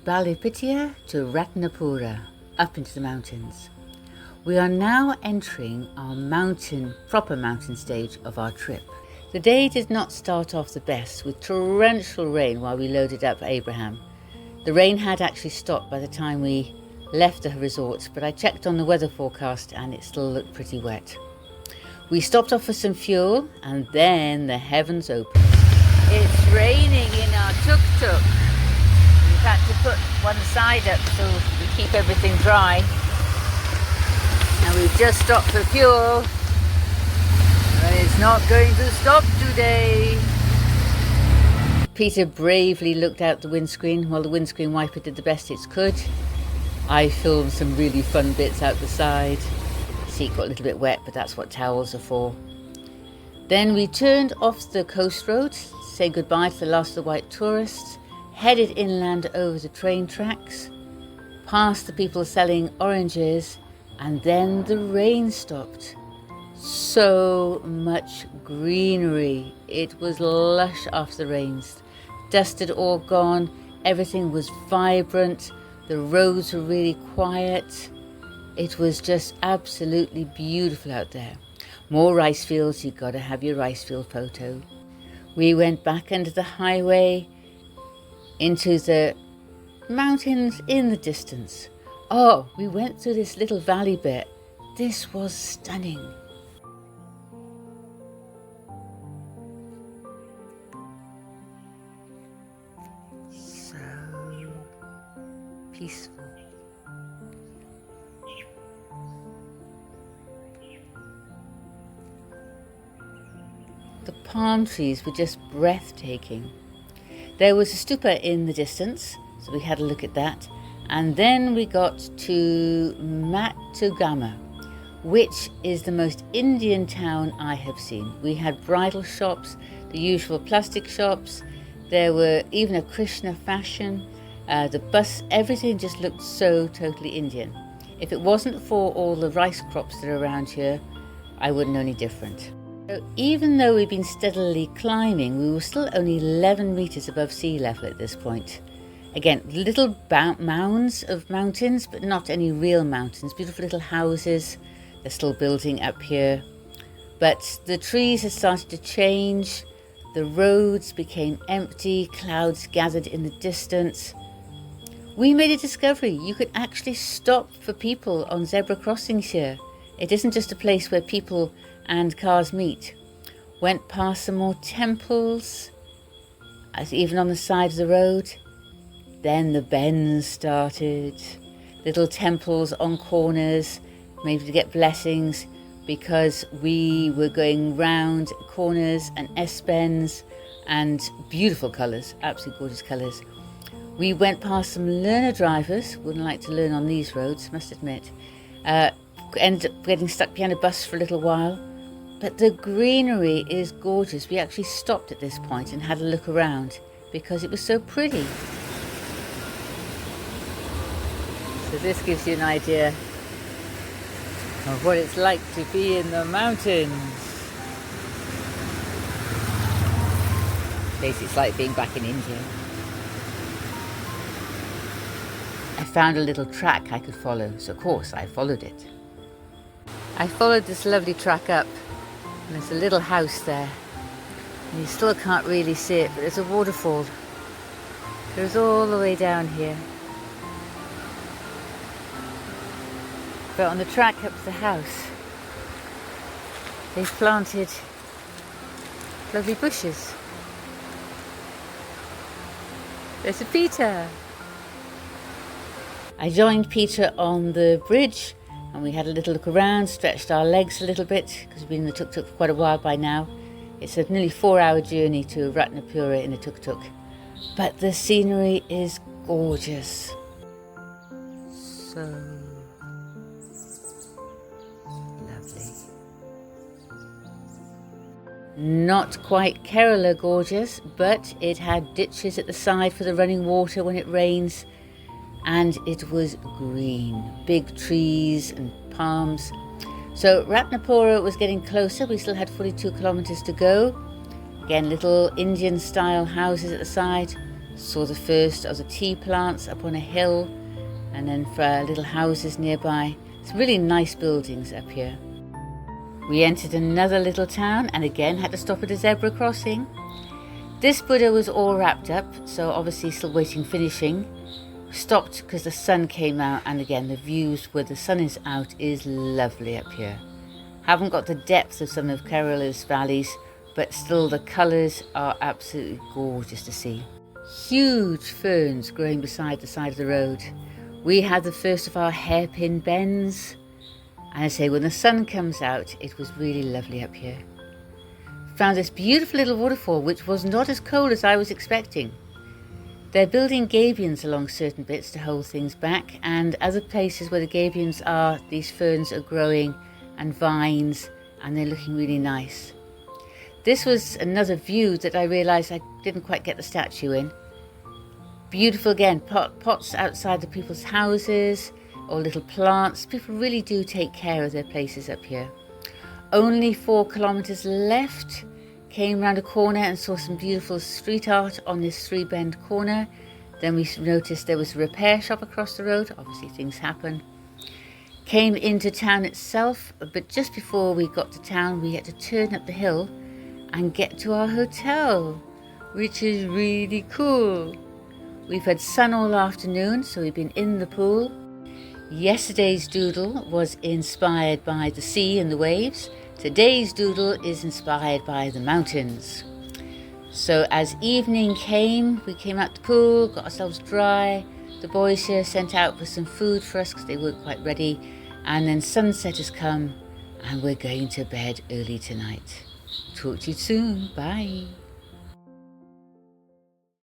Balapitiya to Ratnapura, up into the mountains. We are now entering our proper mountain stage of our trip. The day did not start off the best, with torrential rain while we loaded up Abraham. The rain had actually stopped by the time we left the resort, but I checked on the weather forecast and it still looked pretty wet. We stopped off for some fuel and then the heavens opened. It's raining in our tuk-tuk. We've had to put one side up so we keep everything dry. And we've just stopped for fuel. But it's not going to stop today. Peter bravely looked out the windscreen while the windscreen wiper did the best it could. I filmed some really fun bits out the side. The seat got a little bit wet, but that's what towels are for. Then we turned off the coast road, said goodbye to the last of the white tourists, headed inland over the train tracks, past the people selling oranges, and then the rain stopped. So much greenery. It was lush after the rains. Dust had all gone, everything was vibrant, the roads were really quiet. It was just absolutely beautiful out there. More rice fields, you've got to have your rice field photo. We went back under the highway, into the mountains in the distance. Oh, we went through this little valley bit. This was stunning. So peaceful. The palm trees were just breathtaking. There was a stupa in the distance, so we had a look at that. And then we got to Matugama, which is the most Indian town I have seen. We had bridal shops, the usual plastic shops. There were even a Krishna fashion. The bus, everything just looked so totally Indian. If it wasn't for all the rice crops that are around here, I wouldn't know any different. So even though we've been steadily climbing, we were still only 11 meters above sea level at this point. Again, little mounds of mountains, but not any real mountains. Beautiful little houses. They're still building up here. But the trees had started to change. The roads became empty. Clouds gathered in the distance. We made a discovery. You could actually stop for people on zebra crossings here. It isn't just a place where people and cars meet. Went past some more temples, even on the side of the road. Then the bends started. Little temples on corners, maybe to get blessings, because we were going round corners and S-bends and beautiful colours, absolutely gorgeous colours. We went past some learner drivers, wouldn't like to learn on these roads, must admit. Ended up getting stuck behind a bus for a little while. But the greenery is gorgeous. We actually stopped at this point and had a look around because it was so pretty. So this gives you an idea of what it's like to be in the mountains. Basically, it's like being back in India. I found a little track I could follow, so of course I followed it. I followed this lovely track up, and there's a little house there. And you still can't really see it, but there's a waterfall. It goes all the way down here. But on the track up to the house, they've planted lovely bushes. There's a Peter. I joined Peter on the bridge and we had a little look around, stretched our legs a little bit because we've been in the tuk-tuk for quite a while by now. It's a nearly 4-hour journey to Ratnapura in a tuk-tuk. But the scenery is gorgeous. So lovely. Not quite Kerala gorgeous, but it had ditches at the side for the running water when it rains. And it was green, big trees and palms. So Ratnapura was getting closer. We still had 42 kilometers to go. Again, little Indian style houses at the side, Saw the first of the tea plants up on a hill, and then for little houses nearby. Some really nice buildings up here. We entered another little town and again had to stop at a zebra crossing. This Buddha was all wrapped up, so obviously still waiting finishing. Stopped because the sun came out, and again the views where the sun is out is lovely up here. Haven't got the depth of some of Kerala's valleys, but still the colours are absolutely gorgeous to see. Huge ferns growing beside the side of the road. We had the first of our hairpin bends, and I say when the sun comes out it was really lovely up here. Found this beautiful little waterfall which was not as cold as I was expecting. They're building gabions along certain bits to hold things back, and other places where the gabions are, these ferns are growing and vines, and they're looking really nice. This was another view that I realised I didn't quite get the statue in. Beautiful again, pots outside the people's houses or little plants. People really do take care of their places up here. Only 4 kilometres left. Came round a corner and saw some beautiful street art on this 3-bend corner. Then we noticed there was a repair shop across the road. Obviously things happen. Came into town itself, but just before we got to town we had to turn up the hill and get to our hotel, which is really cool. We've had sun all afternoon, so we've been in the pool. Yesterday's doodle was inspired by the sea and the waves. Today's doodle is inspired by the mountains. So as evening came, we came out the pool, got ourselves dry. The boys here sent out for some food for us because they weren't quite ready. And then sunset has come and we're going to bed early tonight. Talk to you soon. Bye.